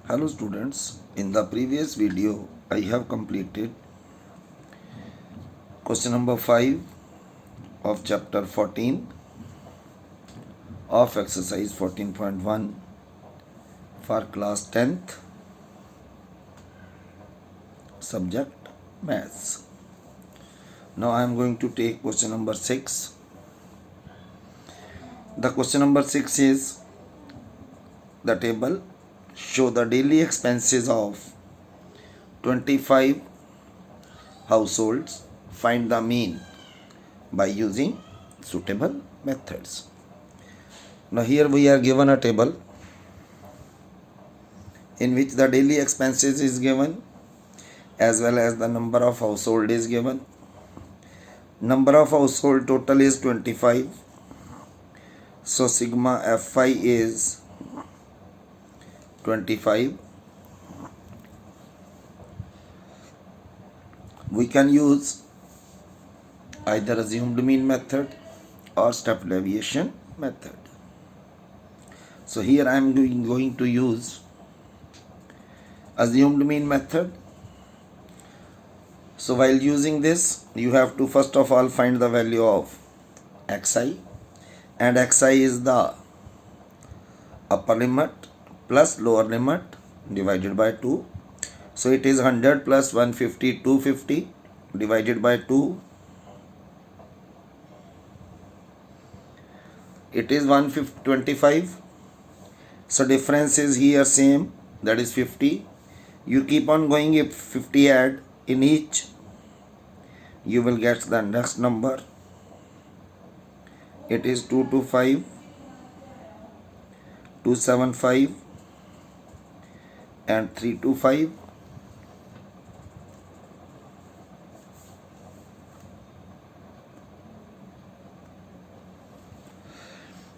Hello students, in the previous video I have completed question number 5 of chapter 14 of exercise 14.1 for class 10th subject maths. Now I am going to take question number 6. The question number 6 is the table show the daily expenses of 25 households. Find the mean by using suitable methods. Now here we are given a table in which the daily expenses is given as well as the number of household is given. Number of household total is 25. So sigma Fi is 25. We can use either assumed mean method or step deviation method. So here I am going to use assumed mean method. So while using this, you have to first of all find the value of xi, and xi is the upper limit plus lower limit divided by 2. So it is 100 plus 150, 250 divided by 2. It is 125. So difference is here same, that is 50. You keep on going, if 50 add in each, you will get the next number. It is 225, 275 and 325.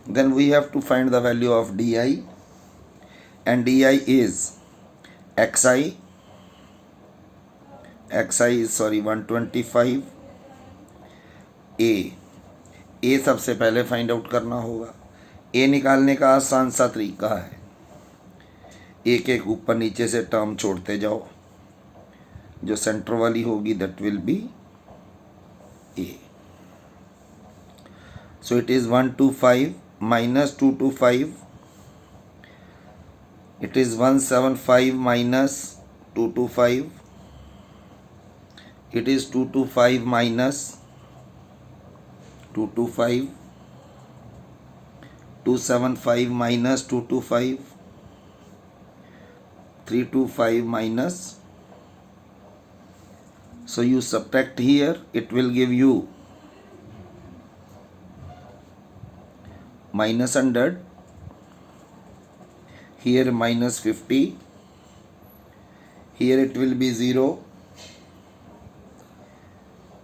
Then we have to find the value of di, and di is xi is 125. ए सबसे पहले find out करना होगा. ए निकालने का आसान सा तरीका है, एक एक ऊपर नीचे से टर्म छोड़ते जाओ, जो सेंटर वाली होगी that will be A. So it is 125 minus 225. It is 175 minus 225. It is 225 minus 225. 275 minus 225. 325 minus. So you subtract here, it will give you minus 100. Here minus 50. Here it will be 0.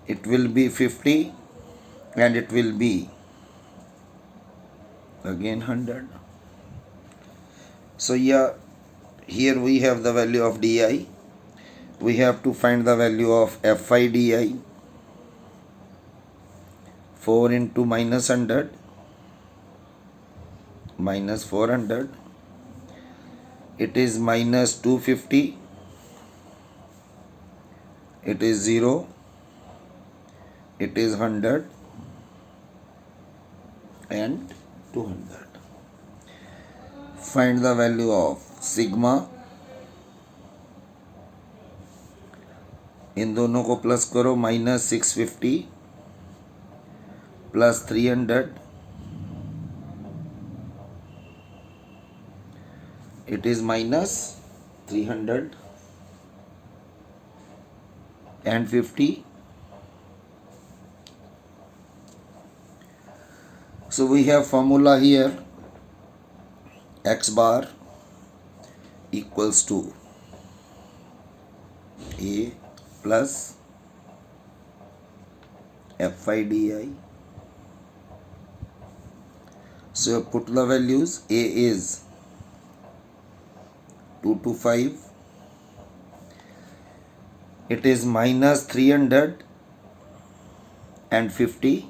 It will be 50 and it will be again 100. So yeah, here we have the value of di. We have to find the value of Fi di. 4 into minus 100 minus 400. It is minus 250. It is 0. It is 100 and 200. Find the value of sigma. इन दोनों को plus करो, minus 650 plus 300. It is minus 300 and 50. So we have formula here, x bar equals to a plus Fi di. So put the values. A is 225. It is minus 350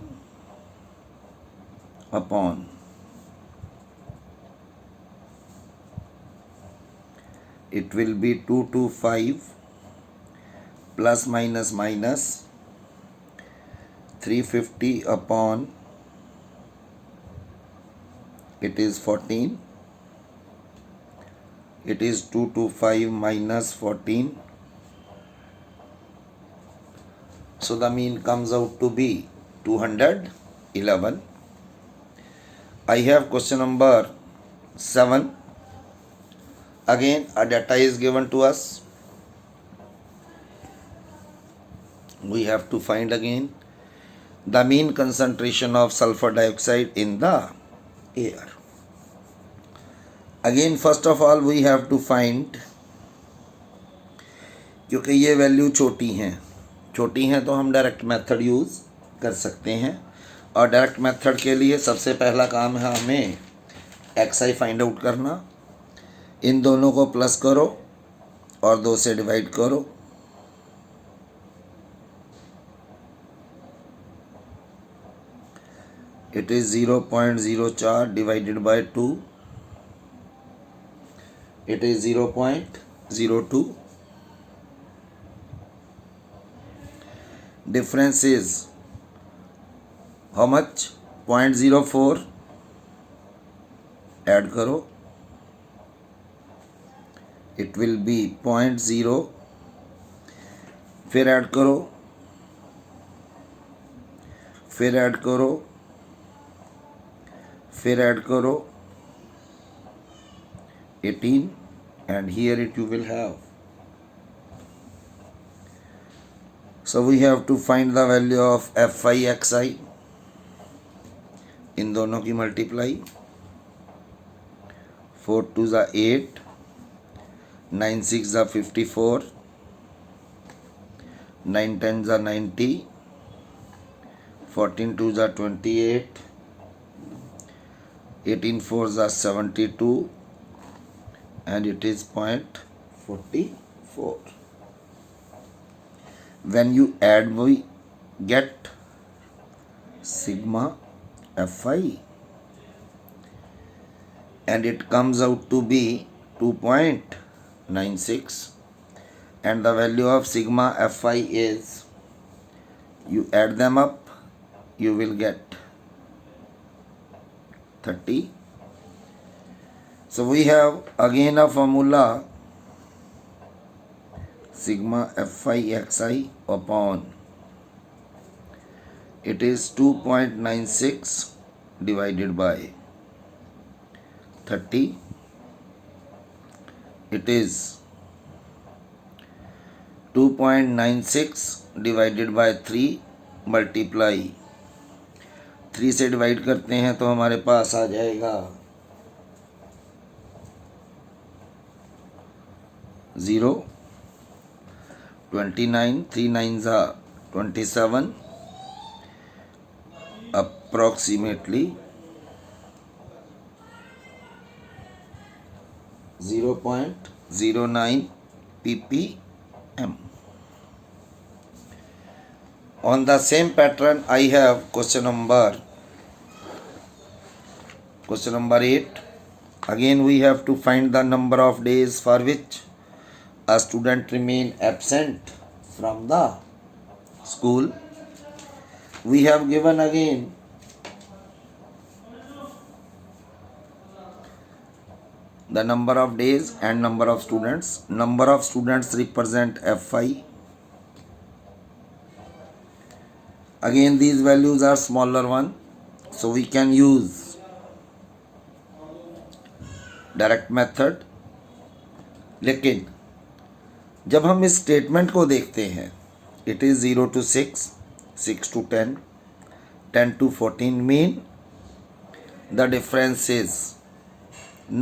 upon it will be 225 plus minus minus 350 upon it is 14. It is 225 minus 14. So the mean comes out to be 211. I have question number 7. Again a data is given to us. We have to find again the mean concentration of sulfur dioxide in the air. Again first of all we have to find, क्योंकि ये value छोटी हैं तो हम direct method use कर सकते हैं। और डायरेक्ट मेथड के लिए सबसे पहला काम है हमें xi फाइंड आउट करना। इन दोनों को प्लस करो और 2 से डिवाइड करो। It is 0.04 divided by 2, it is 0.02. Difference is how much? 0.04. Add करो, it will be 0.0. फिर ऐड करो, फिर ऐड करो, फिर ऐड करो 18, and here it you will have. So we have to find the value of Fi xi. इन दोनों की multiply, 4 2 ज़ा 8, 9 6 ज़ा 54, 9 10 ज़ा 90, 14 2 ज़ा 28, 18 4 ज़ा 72, and it is 0.44. When you add we get sigma Fi, and it comes out to be 2.96, and the value of sigma Fi is, you add them up, you will get 30. So we have again a formula, sigma Fi xi upon, it is 2.96 divided by 30. It is 2.96 divided by 3 multiply, 3 से divide करते हैं तो हमारे पास आ जाएगा 0, 29, 3 9 ज़ा 27, approximately 0.09 ppm. On the same pattern I have question number 8. Again we have to find the number of days for which a student remain absent from the school. We have given again the number of days and number of students. Number of students represent Fi. Again these values are smaller one, so we can use direct method. लेकिन जब हम इस statement को देखते हैं, it is 0 to 6, 6 to 10, 10 to 14 mean the difference is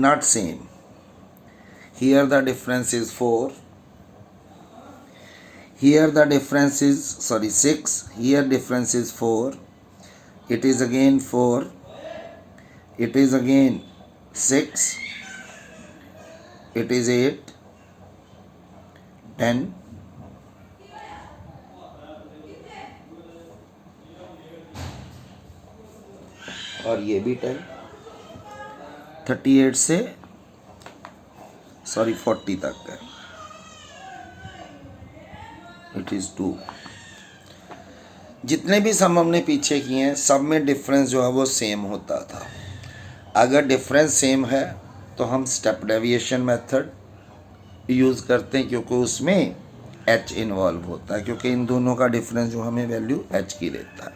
not same. Here the difference is 4. Here the difference is 6. Here difference is 4. It is again 4. It is again 6. It is 8, 10, और ये भी 10, 38 से sorry 40 तक है, it is 2। जितने भी सम हमने पीछे किए हैं सब में डिफरेंस जो है वो सेम होता था। अगर डिफरेंस सेम है तो हम स्टेप डेविएशन मेथड यूज़ करते हैं, क्योंकि उसमें h इन्वॉल्व होता है, क्योंकि इन दोनों का डिफरेंस जो हमें वैल्यू h की देता है।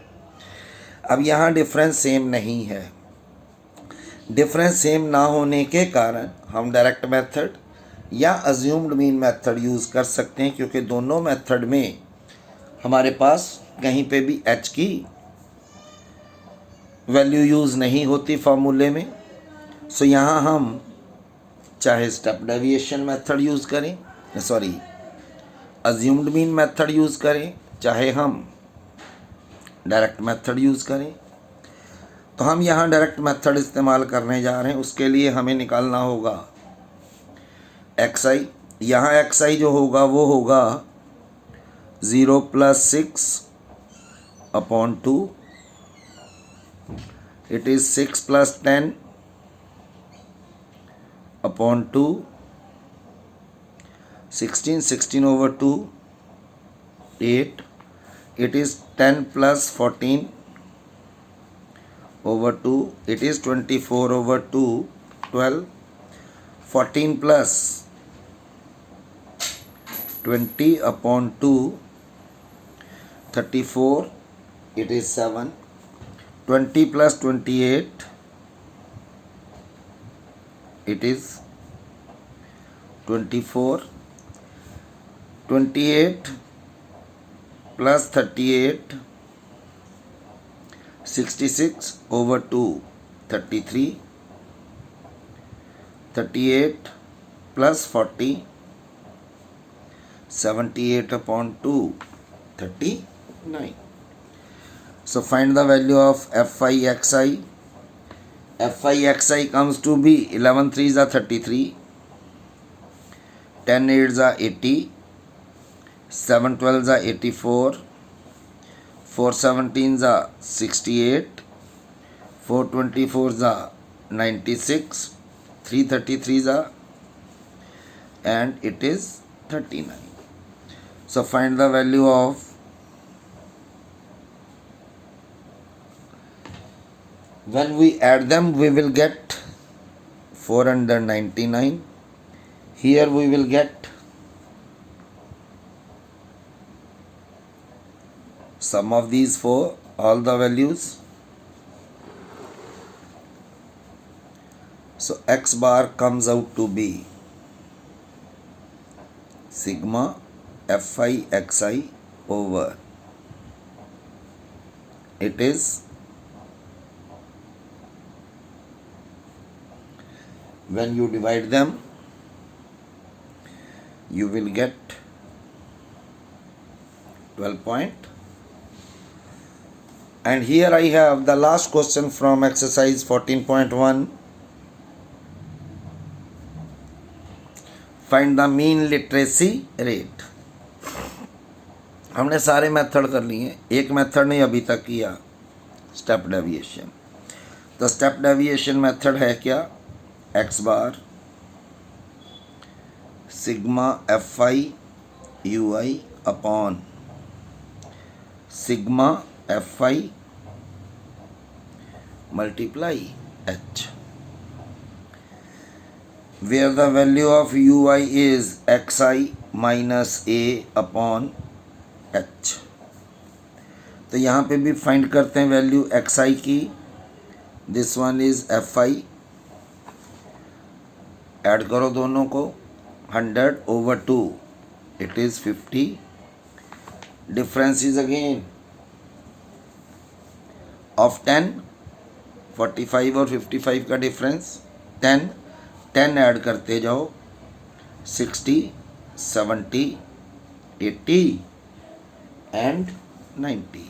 अब यहाँ डिफरेंस सेम नहीं है, डिफरेंस सेम ना होने के कारण हम डायरेक्ट मेथड या अज्यूम्ड मीन मेथड यूज़ कर सकते हैं, क्योंकि दोनों मेथड में हमारे पास कहीं पे भी h की वैल्यू यूज़ नहीं होती फॉर्मूले में। सो यहाँ हम चाहे स्टेप डेविएशन मेथड यूज़ करें, sorry assumed mean method use करें, चाहे हम डायरेक्ट मेथड यूज़ करें, तो हम यहाँ डायरेक्ट मेथड इस्तेमाल करने जा रहे हैं। उसके लिए हमें निकालना होगा xi। यहाँ xi जो होगा वो होगा 0 + 6/2, it is 6 + 10/2, 16/2, 8, it is 10 + 14/2, it is 24/2, 12, 14 + 20/2, 34, it is 7, 20 + 28, it is 24, 28 + 38, 66/2, 33, 38 + 40, 78/2, 39. So find the value of Fi xi. Fi xi comes to be 11 3s are 33, 10 8s are 80, 7 12s are 84, 4 17s are 68, 4 24s are 96, 3 33s are, and it is 39. So find the value of when we add them we will get 499. Here we will get sum of these four, all the values. So x bar comes out to be sigma Fi xi over, it is when you divide them you will get 12 point. And here I have the last question from exercise 14.1. Find the mean literacy rate. हमने सारे method कर लिए, एक method नहीं अभी तक किया, step deviation. तो स्टेप डेविएशन मेथड है क्या, x bar sigma Fi ui upon sigma Fi multiply h, where the value of ui is xi minus a upon h। तो यहाँ पे भी फाइंड करते हैं वैल्यू xi की, this one is Fi, add करो दोनों को, 100/2, it is 50, difference is again of 10, 45 और 55 का डिफरेंस 10 ऐड करते जाओ, 60, 70, 80 एंड 90।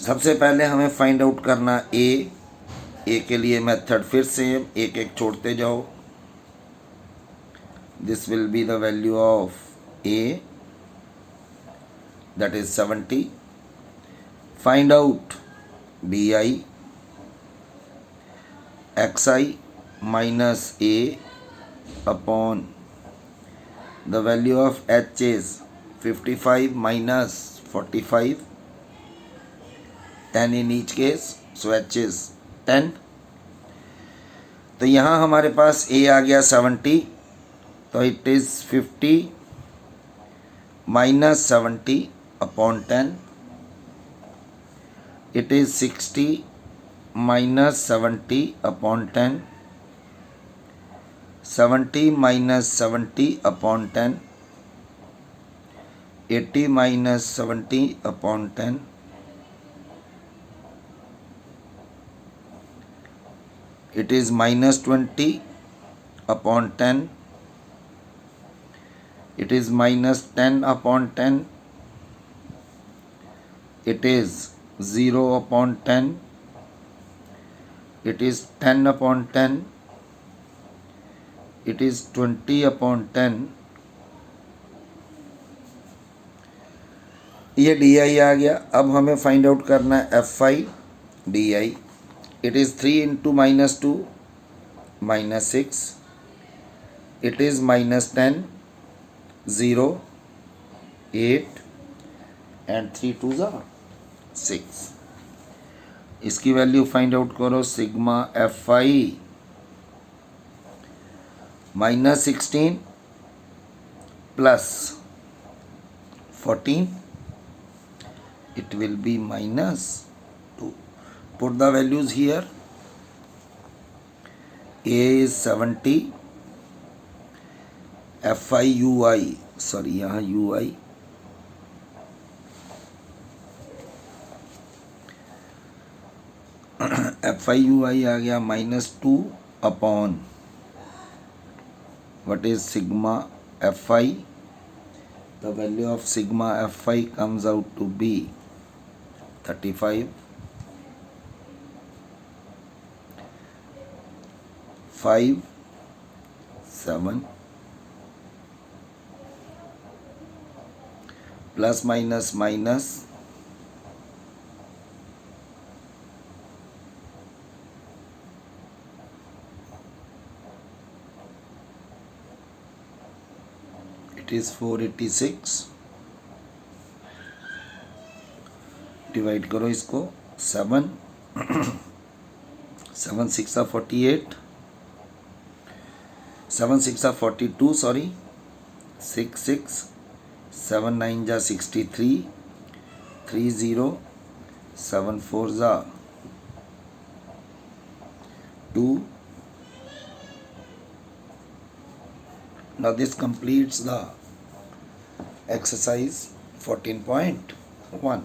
सबसे पहले हमें फाइंड आउट करना ए के लिए मेथड फिर सेम, एक एक छोड़ते जाओ, this will be the value of A, that is 70. Find out bi xi minus a upon the value of h is 55 minus 45, 10 in each case, so h is 10. तो यहाँ हमारे पास a आ गया 70, तो it is 50 minus 70 upon 10. It is 60 minus 70 upon 10. 70 minus 70 upon 10. 80 minus 70 upon 10. It is minus 20 upon 10. It is minus 10 upon 10. It is 0 upon 10. It is 10 upon 10. It is 20 upon 10. ये D I आ गया. अब हमें find out करना है F I D I. It is 3 into minus 2 minus 6. It is minus 10 0 8 and 3 2 6. इसकी value find out करो. Sigma F I minus 16 plus 14, it will be minus 2. Put the values here. A is 70, fi ui, sorry यहाँ ui fi ui आ गया minus 2 upon what is sigma fi. The value of sigma fi comes out to be 35 5 7 plus minus minus it is 486. Divide करो इसको 7 7 6 48, 7 6 42, sorry 6 6 7 9 जा 63, 3 0 7 4 जा 2. Now this completes the exercise 14.1.